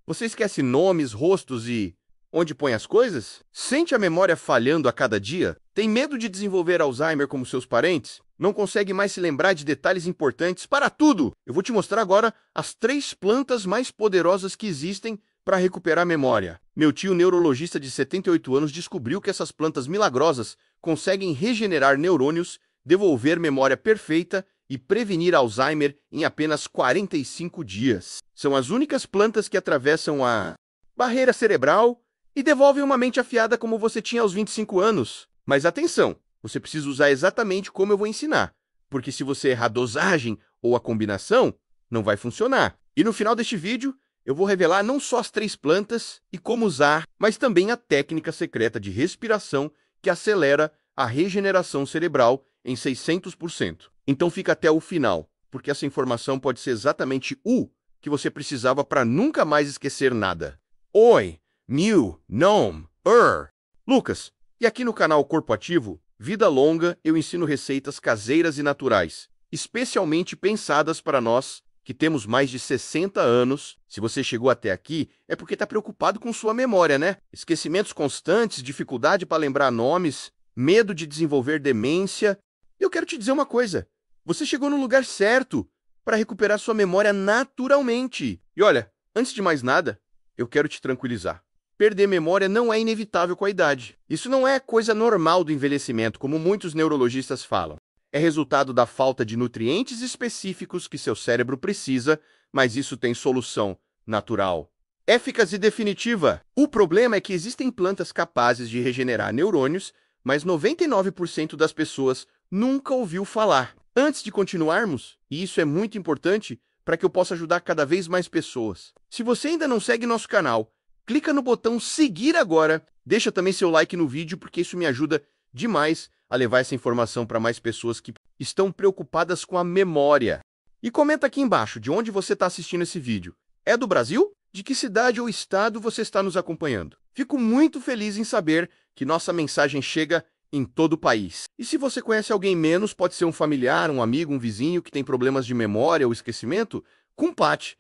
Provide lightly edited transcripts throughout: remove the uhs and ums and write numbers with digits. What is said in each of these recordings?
Você esquece nomes, rostos e onde põe as coisas? Sente a memória falhando a cada dia? Tem medo de desenvolver Alzheimer como seus parentes? Não consegue mais se lembrar de detalhes importantes para tudo? Eu vou te mostrar agora as 3 plantas mais poderosas que existem para recuperar a memória. Meu tio neurologista de 78 anos descobriu que essas plantas milagrosas conseguem regenerar neurônios, devolver memória perfeita e prevenir Alzheimer em apenas 45 dias. São as únicas plantas que atravessam a barreira cerebral e devolvem uma mente afiada como você tinha aos 25 anos. Mas atenção, você precisa usar exatamente como eu vou ensinar, porque se você errar a dosagem ou a combinação, não vai funcionar. E no final deste vídeo, eu vou revelar não só as 3 plantas e como usar, mas também a técnica secreta de respiração que acelera a regeneração cerebral em 600%. Então fica até o final, porque essa informação pode ser exatamente o que você precisava para nunca mais esquecer nada. Oi, Mew, Nom, Lucas, e aqui no canal Corpo Ativo, Vida Longa, eu ensino receitas caseiras e naturais, especialmente pensadas para nós que temos mais de 60 anos. Se você chegou até aqui, é porque está preocupado com sua memória, né? Esquecimentos constantes, dificuldade para lembrar nomes, medo de desenvolver demência. Eu quero te dizer uma coisa, você chegou no lugar certo para recuperar sua memória naturalmente. E olha, antes de mais nada, eu quero te tranquilizar. Perder memória não é inevitável com a idade. Isso não é coisa normal do envelhecimento, como muitos neurologistas falam. É resultado da falta de nutrientes específicos que seu cérebro precisa, mas isso tem solução natural, eficaz e definitiva. O problema é que existem plantas capazes de regenerar neurônios, mas 99% das pessoas nunca ouviu falar. Antes de continuarmos, e isso é muito importante para que eu possa ajudar cada vez mais pessoas, se você ainda não segue nosso canal, clica no botão seguir agora, deixa também seu like no vídeo, porque isso me ajuda demais a levar essa informação para mais pessoas que estão preocupadas com a memória. E comenta aqui embaixo de onde você está assistindo esse vídeo. É do Brasil? De que cidade ou estado você está nos acompanhando? Fico muito feliz em saber que nossa mensagem chega em todo o país. E se você conhece alguém menos, pode ser um familiar, um amigo, um vizinho que tem problemas de memória ou esquecimento, compartilhe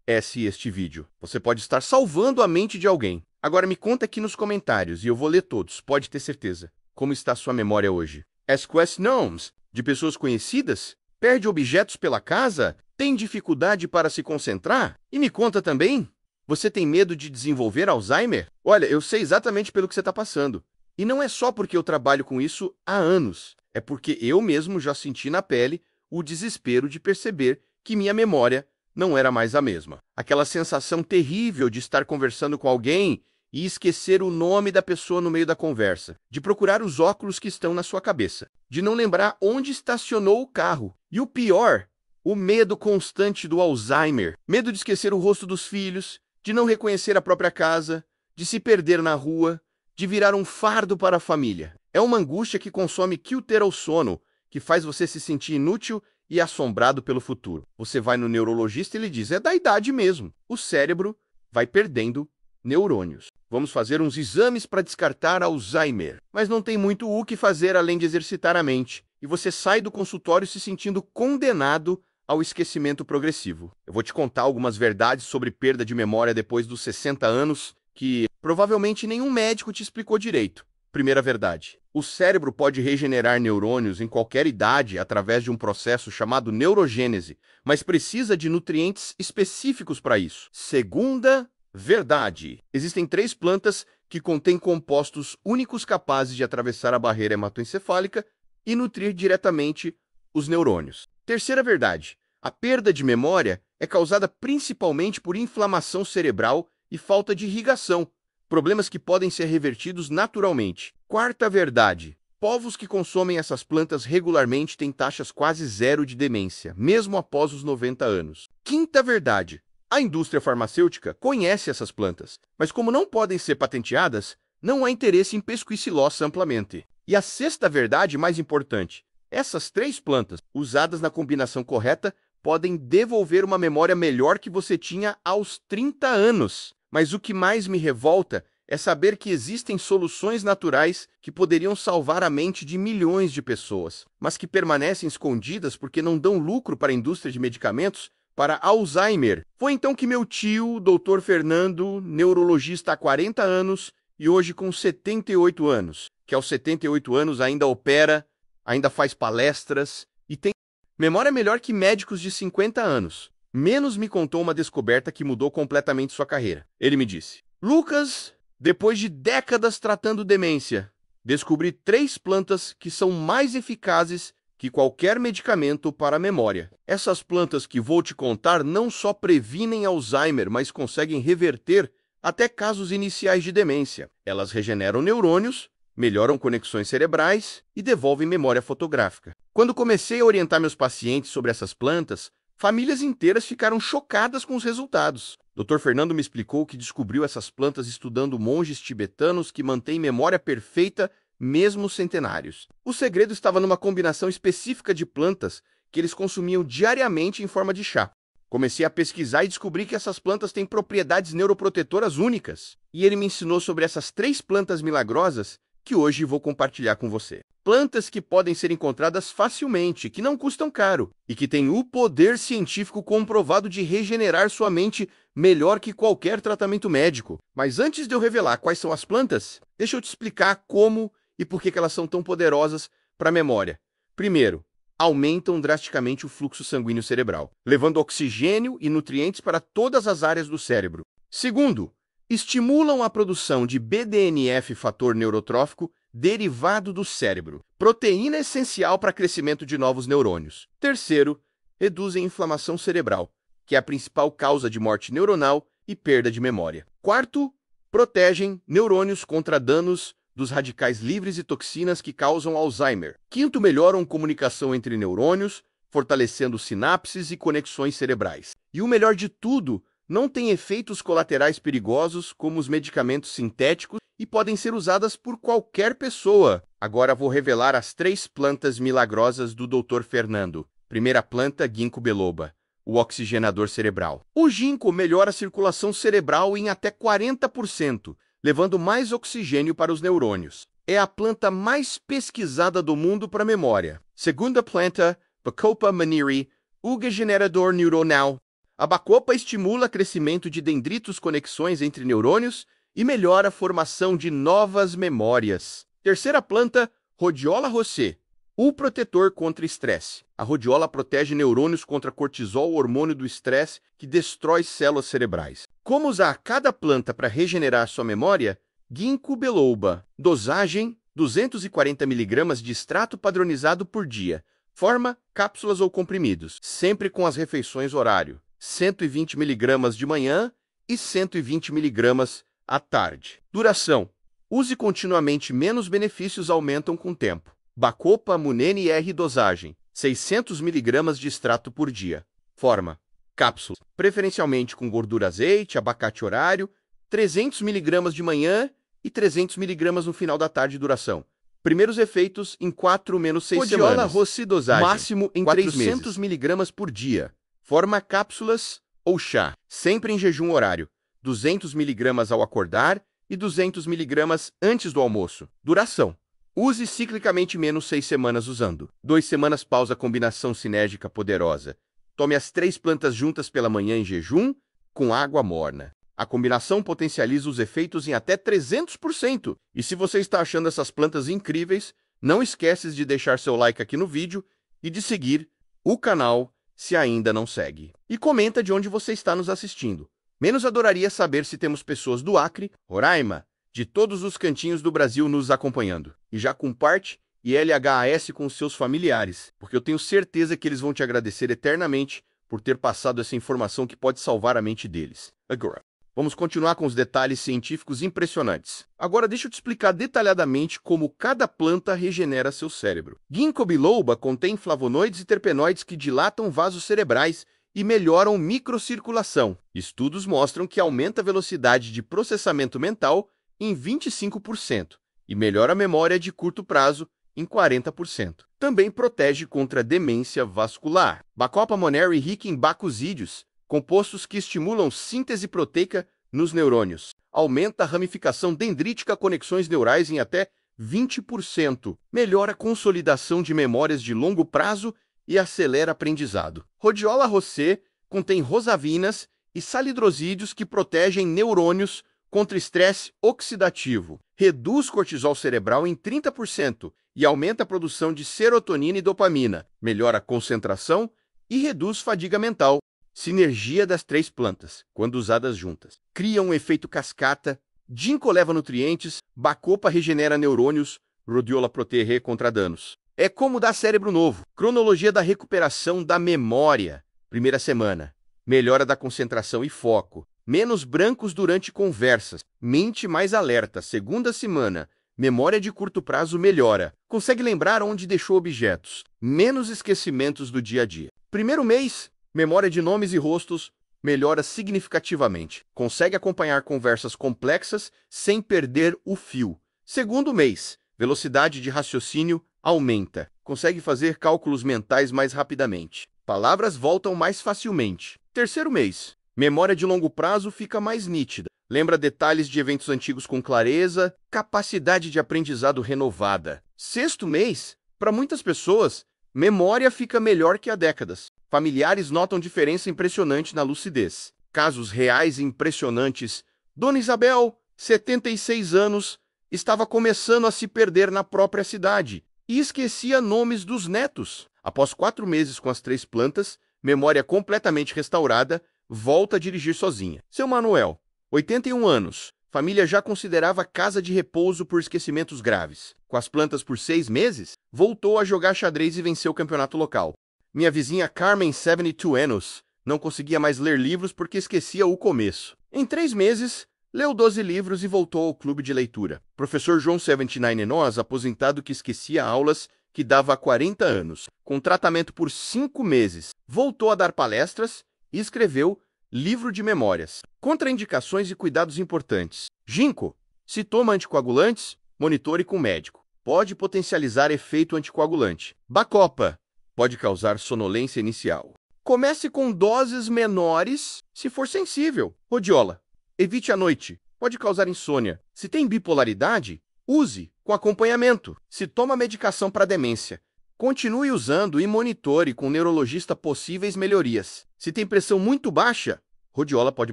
este vídeo. Você pode estar salvando a mente de alguém. Agora me conta aqui nos comentários e eu vou ler todos, pode ter certeza. Como está a sua memória hoje? Esquece nomes de pessoas conhecidas? Perde objetos pela casa? Tem dificuldade para se concentrar? E me conta também, você tem medo de desenvolver Alzheimer? Olha, eu sei exatamente pelo que você está passando. E não é só porque eu trabalho com isso há anos. É porque eu mesmo já senti na pele o desespero de perceber que minha memória não era mais a mesma. Aquela sensação terrível de estar conversando com alguém e esquecer o nome da pessoa no meio da conversa, de procurar os óculos que estão na sua cabeça, de não lembrar onde estacionou o carro. E o pior, o medo constante do Alzheimer, medo de esquecer o rosto dos filhos, de não reconhecer a própria casa, de se perder na rua, de virar um fardo para a família. É uma angústia que consome o sono, que faz você se sentir inútil e assombrado pelo futuro. Você vai no neurologista e ele diz, é da idade mesmo. O cérebro vai perdendo neurônios. Vamos fazer uns exames para descartar Alzheimer. Mas não tem muito o que fazer além de exercitar a mente. E você sai do consultório se sentindo condenado ao esquecimento progressivo. Eu vou te contar algumas verdades sobre perda de memória depois dos 60 anos que provavelmente nenhum médico te explicou direito. Primeira verdade. O cérebro pode regenerar neurônios em qualquer idade através de um processo chamado neurogênese, mas precisa de nutrientes específicos para isso. Segunda verdade. Existem 3 plantas que contêm compostos únicos capazes de atravessar a barreira hematoencefálica e nutrir diretamente os neurônios. Terceira verdade. A perda de memória é causada principalmente por inflamação cerebral e falta de irrigação, problemas que podem ser revertidos naturalmente. Quarta verdade. Povos que consomem essas plantas regularmente têm taxas quase zero de demência, mesmo após os 90 anos. Quinta verdade. A indústria farmacêutica conhece essas plantas, mas como não podem ser patenteadas, não há interesse em pesquisá-las amplamente. E a sexta verdade mais importante. Essas 3 plantas, usadas na combinação correta, podem devolver uma memória melhor que você tinha aos 30 anos. Mas o que mais me revolta é saber que existem soluções naturais que poderiam salvar a mente de milhões de pessoas, mas que permanecem escondidas porque não dão lucro para a indústria de medicamentos para Alzheimer. Foi então que meu tio, Dr. Fernando, neurologista há 40 anos e hoje com 78 anos, que aos 78 anos ainda opera, ainda faz palestras e tem memória melhor que médicos de 50 anos. Menos me contou uma descoberta que mudou completamente sua carreira. Ele me disse: Lucas, depois de décadas tratando demência, descobri 3 plantas que são mais eficazes que qualquer medicamento para a memória. Essas plantas que vou te contar não só previnem Alzheimer, mas conseguem reverter até casos iniciais de demência. Elas regeneram neurônios, melhoram conexões cerebrais e devolvem memória fotográfica. Quando comecei a orientar meus pacientes sobre essas plantas, famílias inteiras ficaram chocadas com os resultados. Dr. Fernando me explicou que descobriu essas plantas estudando monges tibetanos que mantêm memória perfeita mesmo centenários. O segredo estava numa combinação específica de plantas que eles consumiam diariamente em forma de chá. Comecei a pesquisar e descobri que essas plantas têm propriedades neuroprotetoras únicas. E ele me ensinou sobre essas 3 plantas milagrosas que hoje vou compartilhar com você. Plantas que podem ser encontradas facilmente, que não custam caro e que têm o poder científico comprovado de regenerar sua mente melhor que qualquer tratamento médico. Mas antes de eu revelar quais são as plantas, deixa eu te explicar como e por que elas são tão poderosas para a memória. Primeiro, aumentam drasticamente o fluxo sanguíneo cerebral, levando oxigênio e nutrientes para todas as áreas do cérebro. Segundo, estimulam a produção de BDNF, fator neurotrófico, derivado do cérebro, proteína essencial para o crescimento de novos neurônios. Terceiro, reduzem a inflamação cerebral, que é a principal causa de morte neuronal e perda de memória. Quarto, protegem neurônios contra danos dos radicais livres e toxinas que causam Alzheimer. Quinto, melhoram comunicação entre neurônios, fortalecendo sinapses e conexões cerebrais. E o melhor de tudo, não tem efeitos colaterais perigosos como os medicamentos sintéticos e podem ser usadas por qualquer pessoa. Agora vou revelar as 3 plantas milagrosas do Dr. Fernando. Primeira planta, ginkgo biloba, o oxigenador cerebral. O ginkgo melhora a circulação cerebral em até 40%, levando mais oxigênio para os neurônios. É a planta mais pesquisada do mundo para memória. Segunda planta, Bacopa monnieri, o regenerador neuronal. A bacopa estimula o crescimento de dendritos, conexões entre neurônios, e melhora a formação de novas memórias. Terceira planta, Rhodiola rosea, o protetor contra estresse. A rhodiola protege neurônios contra cortisol, hormônio do estresse que destrói células cerebrais. Como usar cada planta para regenerar sua memória? Ginkgo biloba. Dosagem: 240 mg de extrato padronizado por dia. Forma: cápsulas ou comprimidos. Sempre com as refeições horário. 120 mg de manhã e 120 mg à tarde. Duração: use continuamente, menos benefícios aumentam com o tempo. Bacopa monnieri dosagem: 600 mg de extrato por dia. Forma: cápsula, preferencialmente com gordura azeite, abacate horário, 300 mg de manhã e 300 mg no final da tarde. Duração: primeiros efeitos em 4 menos 6 semanas. Rhodiola rosea dosagem: máximo em 400 mg por dia. Forma: cápsulas ou chá, sempre em jejum horário, 200 mg ao acordar e 200 mg antes do almoço. Duração: use ciclicamente, menos 6 semanas usando. 2 semanas pausa. Combinação sinérgica poderosa. Tome as 3 plantas juntas pela manhã em jejum, com água morna. A combinação potencializa os efeitos em até 300%. E se você está achando essas plantas incríveis, não esqueces de deixar seu like aqui no vídeo e de seguir o canal se ainda não segue. E comenta de onde você está nos assistindo. Menos adoraria saber se temos pessoas do Acre, Roraima, de todos os cantinhos do Brasil nos acompanhando. E já comparte e LHAS com os seus familiares, porque eu tenho certeza que eles vão te agradecer eternamente por ter passado essa informação que pode salvar a mente deles. Agora, vamos continuar com os detalhes científicos impressionantes. Agora deixa eu te explicar detalhadamente como cada planta regenera seu cérebro. Ginkgo biloba contém flavonoides e terpenoides que dilatam vasos cerebrais e melhoram microcirculação. Estudos mostram que aumenta a velocidade de processamento mental em 25% e melhora a memória de curto prazo em 40%. Também protege contra demência vascular. Bacopa monnieri rica em bacosídeos, compostos que estimulam síntese proteica nos neurônios. Aumenta a ramificação dendrítica, conexões neurais em até 20%. Melhora a consolidação de memórias de longo prazo e acelera aprendizado. Rhodiola rosea Contém rosavinas e salidrosídeos que protegem neurônios contra estresse oxidativo. Reduz cortisol cerebral em 30% e aumenta a produção de serotonina e dopamina. Melhora a concentração e reduz fadiga mental. Sinergia das 3 plantas, quando usadas juntas. Cria um efeito cascata. Ginkgo leva nutrientes, bacopa regenera neurônios, rhodiola protege contra danos. É como dar cérebro novo. Cronologia da recuperação da memória. Primeira semana. Melhora da concentração e foco. Menos brancos durante conversas. Mente mais alerta. Segunda semana. Memória de curto prazo melhora. Consegue lembrar onde deixou objetos. Menos esquecimentos do dia a dia. Primeiro mês. Memória de nomes e rostos melhora significativamente. Consegue acompanhar conversas complexas sem perder o fio. Segundo mês. Velocidade de raciocínio aumenta. Consegue fazer cálculos mentais mais rapidamente. Palavras voltam mais facilmente. Terceiro mês. Memória de longo prazo fica mais nítida. Lembra detalhes de eventos antigos com clareza. Capacidade de aprendizado renovada. Sexto mês. Para muitas pessoas, memória fica melhor que há décadas. Familiares notam diferença impressionante na lucidez. Casos reais impressionantes. Dona Isabel, 76 anos, estava começando a se perder na própria cidade e esquecia nomes dos netos. Após 4 meses com as 3 plantas, memória completamente restaurada, volta a dirigir sozinha. Seu Manuel, 81 anos, família já considerava casa de repouso por esquecimentos graves. Com as plantas por 6 meses, voltou a jogar xadrez e venceu o campeonato local. Minha vizinha Carmen, 72 anos, não conseguia mais ler livros porque esquecia o começo. Em 3 meses, leu 12 livros e voltou ao clube de leitura. Professor João 79 Enoz, aposentado que esquecia aulas que dava há 40 anos. Com tratamento por 5 meses, voltou a dar palestras e escreveu livro de memórias. Contraindicações e cuidados importantes. Ginkgo. Se toma anticoagulantes, monitore com médico. Pode potencializar efeito anticoagulante. Bacopa. Pode causar sonolência inicial. Comece com doses menores se for sensível. Rhodiola. Evite à noite. Pode causar insônia. Se tem bipolaridade, use com acompanhamento. Se toma medicação para demência, continue usando e monitore com o neurologista possíveis melhorias. Se tem pressão muito baixa, rhodiola pode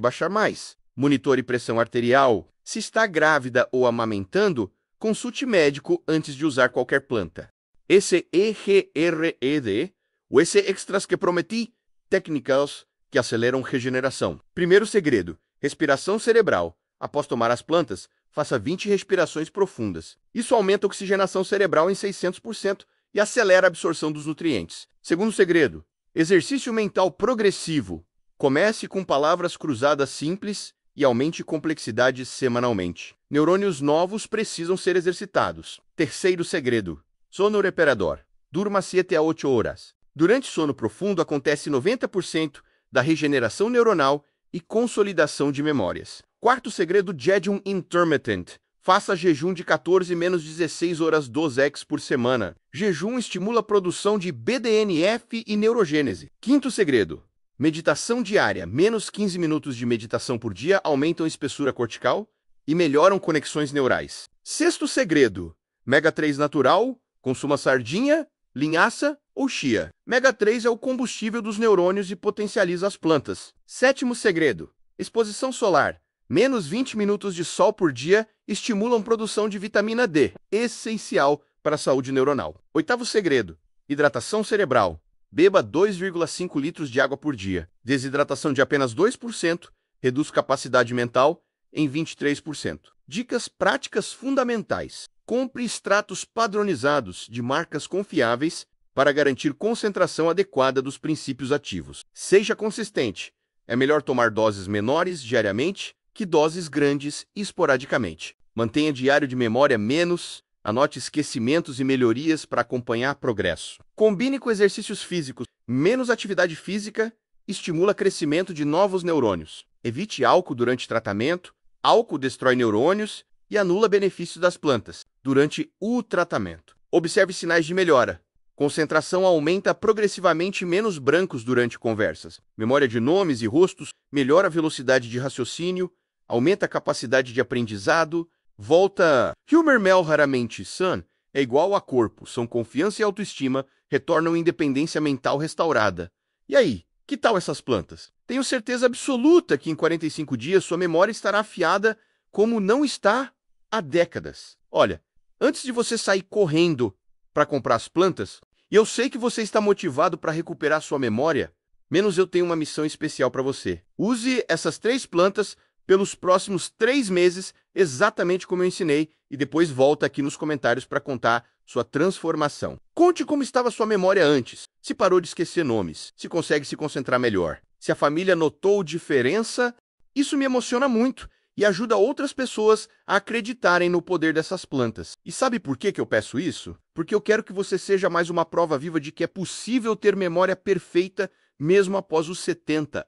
baixar mais. Monitore pressão arterial. Se está grávida ou amamentando, consulte médico antes de usar qualquer planta. Esse EGRED, ou esse extras que prometi, técnicas que aceleram regeneração. Primeiro segredo, respiração cerebral. Após tomar as plantas, faça 20 respirações profundas. Isso aumenta a oxigenação cerebral em 600% e acelera a absorção dos nutrientes. Segundo segredo, exercício mental progressivo. Comece com palavras cruzadas simples e aumente complexidade semanalmente. Neurônios novos precisam ser exercitados. Terceiro segredo, sono reparador. Durma 7 a 8 horas. Durante sono profundo acontece 90% da regeneração neuronal e consolidação de memórias. Quarto segredo, jejum intermittent. Faça jejum de 14 menos 16 horas 12x por semana. Jejum estimula a produção de BDNF e neurogênese. Quinto segredo, meditação diária. Menos 15 minutos de meditação por dia aumentam a espessura cortical e melhoram conexões neurais. Sexto segredo, Mega 3 natural. Consuma sardinha, linhaça ou chia. Mega 3 é o combustível dos neurônios e potencializa as plantas. Sétimo segredo, exposição solar. Menos 20 minutos de sol por dia estimulam produção de vitamina D, essencial para a saúde neuronal. Oitavo segredo, hidratação cerebral. Beba 2,5 litros de água por dia. Desidratação de apenas 2% reduz capacidade mental em 23%. Dicas práticas fundamentais. Compre extratos padronizados de marcas confiáveis para garantir concentração adequada dos princípios ativos. Seja consistente. É melhor tomar doses menores diariamente que doses grandes esporadicamente. Mantenha diário de memória menos, anote esquecimentos e melhorias para acompanhar progresso. Combine com exercícios físicos. Menos atividade física estimula crescimento de novos neurônios. Evite álcool durante tratamento. Álcool destrói neurônios e anula benefícios das plantas durante o tratamento. Observe sinais de melhora. Concentração aumenta progressivamente, menos brancos durante conversas. Memória de nomes e rostos melhora a velocidade de raciocínio, aumenta a capacidade de aprendizado, volta. Humor Mel raramente Sun é igual a corpo, são confiança e autoestima, retornam independência mental restaurada. E aí, o Que tal essas plantas? Tenho certeza absoluta que em 45 dias sua memória estará afiada como não está há décadas. Olha, antes de você sair correndo para comprar as plantas, e eu sei que você está motivado para recuperar sua memória, menos eu tenho uma missão especial para você. Use essas 3 plantas pelos próximos 3 meses, exatamente como eu ensinei, e depois volta aqui nos comentários para contar sua transformação. Conte como estava sua memória antes, se parou de esquecer nomes, se consegue se concentrar melhor, se a família notou diferença. Isso me emociona muito e ajuda outras pessoas a acreditarem no poder dessas plantas. E sabe por que eu peço isso? Porque eu quero que você seja mais uma prova viva de que é possível ter memória perfeita mesmo após os 70,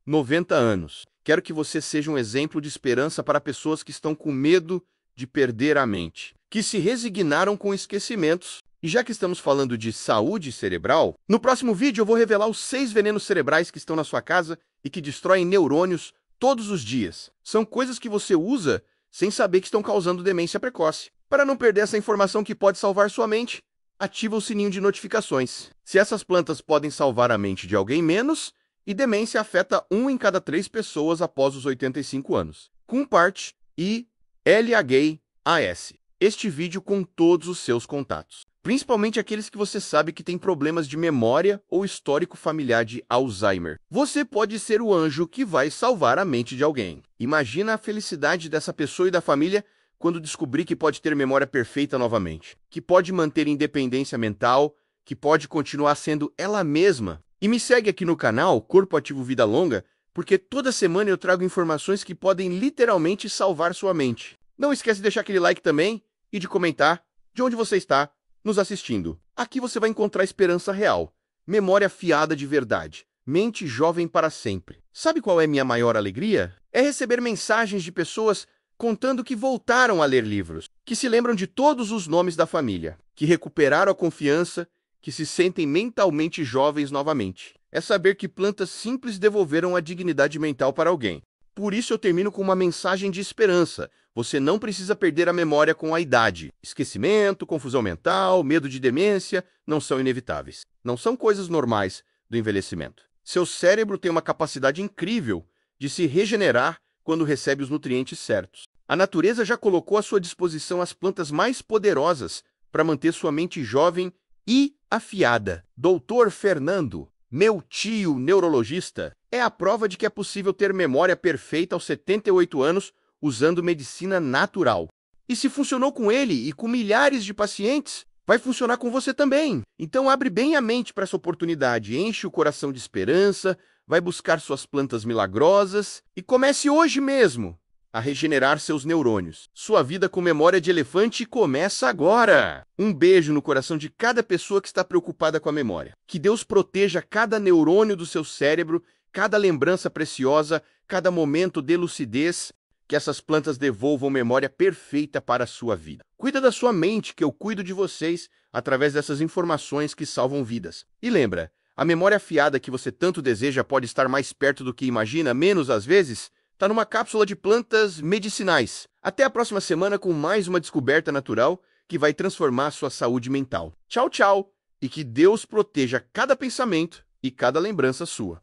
90 anos. Quero que você seja um exemplo de esperança para pessoas que estão com medo de perder a mente, que se resignaram com esquecimentos. E já que estamos falando de saúde cerebral, no próximo vídeo eu vou revelar os 6 venenos cerebrais que estão na sua casa e que destroem neurônios todos os dias. São coisas que você usa sem saber que estão causando demência precoce. Para não perder essa informação que pode salvar sua mente, ativa o sininho de notificações. Se essas plantas podem salvar a mente de alguém menos, e demência afeta 1 em cada 3 pessoas após os 85 anos. Comparte e LHAS este vídeo com todos os seus contatos, principalmente aqueles que você sabe que têm problemas de memória ou histórico familiar de Alzheimer. Você pode ser o anjo que vai salvar a mente de alguém. Imagina a felicidade dessa pessoa e da família quando descobrir que pode ter memória perfeita novamente, que pode manter independência mental, que pode continuar sendo ela mesma. E me segue aqui no canal Corpo Ativo Vida Longa, porque toda semana eu trago informações que podem literalmente salvar sua mente. Não esquece de deixar aquele like também e de comentar de onde você está nos assistindo. Aqui você vai encontrar esperança real, memória afiada de verdade, mente jovem para sempre. Sabe qual é minha maior alegria? É receber mensagens de pessoas contando que voltaram a ler livros, que se lembram de todos os nomes da família, que recuperaram a confiança, que se sentem mentalmente jovens novamente. É saber que plantas simples devolveram a dignidade mental para alguém. Por isso eu termino com uma mensagem de esperança. Você não precisa perder a memória com a idade. Esquecimento, confusão mental, medo de demência não são inevitáveis. Não são coisas normais do envelhecimento. Seu cérebro tem uma capacidade incrível de se regenerar quando recebe os nutrientes certos. A natureza já colocou à sua disposição as plantas mais poderosas para manter sua mente jovem e afiada. Doutor Fernando, meu tio neurologista, é a prova de que é possível ter memória perfeita aos 78 anos usando medicina natural. E se funcionou com ele e com milhares de pacientes, vai funcionar com você também. Então abre bem a mente para essa oportunidade, enche o coração de esperança, vai buscar suas plantas milagrosas e comece hoje mesmo a regenerar seus neurônios. Sua vida com memória de elefante começa agora! Um beijo no coração de cada pessoa que está preocupada com a memória. Que Deus proteja cada neurônio do seu cérebro, cada lembrança preciosa, cada momento de lucidez, que essas plantas devolvam memória perfeita para a sua vida. Cuida da sua mente, que eu cuido de vocês através dessas informações que salvam vidas. E lembra, a memória afiada que você tanto deseja pode estar mais perto do que imagina, menos às vezes? Está numa cápsula de plantas medicinais. Até a próxima semana com mais uma descoberta natural que vai transformar sua saúde mental. Tchau, tchau! E que Deus proteja cada pensamento e cada lembrança sua.